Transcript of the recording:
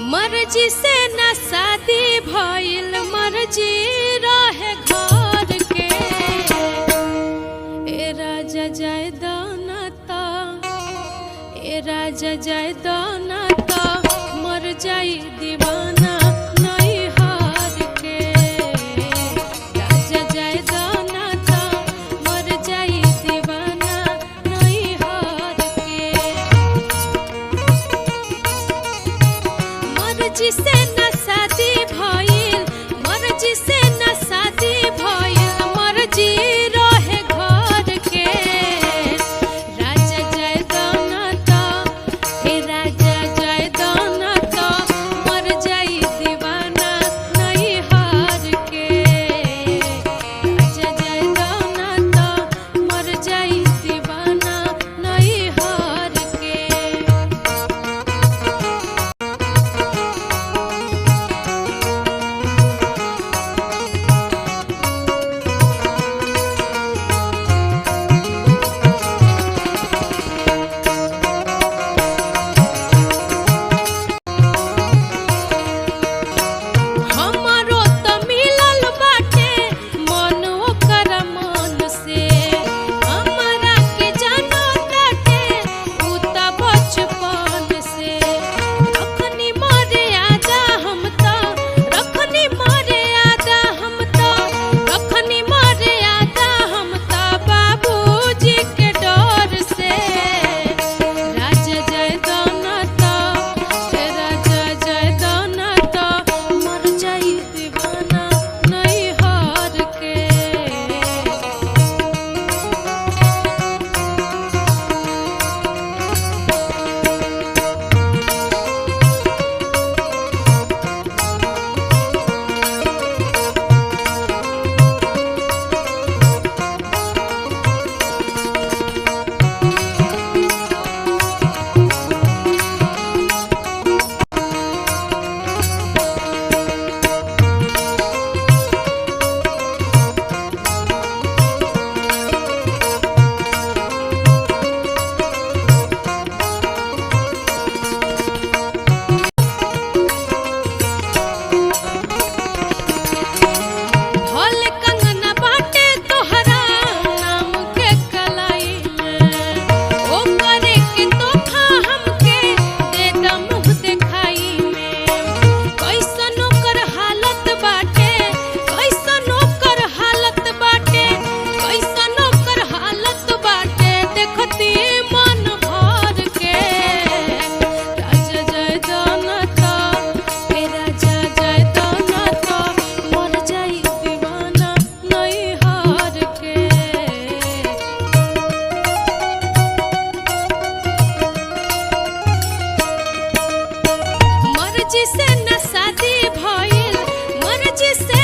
मर्जी से न शादी भइल मर्जी रहे घर के। ए राजा जाय दानता, ए राजा जाय दानता, मर जाई दीवाना नहीं हार के। राजा जाय दानता, मर जाई दीवाना नहीं हार के। मर्जी से न शादी भइल, मर्जी से न शादी भइल, मर्जी रहे घर के। राजा जाय दानता, हे राजा जाय दानता, मर जाई दीवाना नहीं हार के। राजा जाय दानता, मर जाई दीवाना नहीं हार के। हमरो त मिलल बाटे मन ओकर मन से, हमरा के जानो ताटे उ त बचपन से। रखनी मर्यादा हम त, रखनी मर्यादा हम त, रखनी मर्यादा हम त बाबूजी के डर से। राजा जाय दानता, हे राजा जाय दानता, मर जाई दीवाना नहीं हार के। भल कंगना बाटे तोहरा नाम के कलाई में, ओ करे के तोहफा हमके दे द मुँह देखाई में। कैसन ओकर हालत बाटे, कैसन ओकर हालत बाटे, कैसन ओकर हालत बाटे, देखती मन भर के। राजा जाय दानता, हे राजा जाय दानता, मर जाई दीवाना नहीं हार के। मर्जी से न शादी भइल, मर्जी से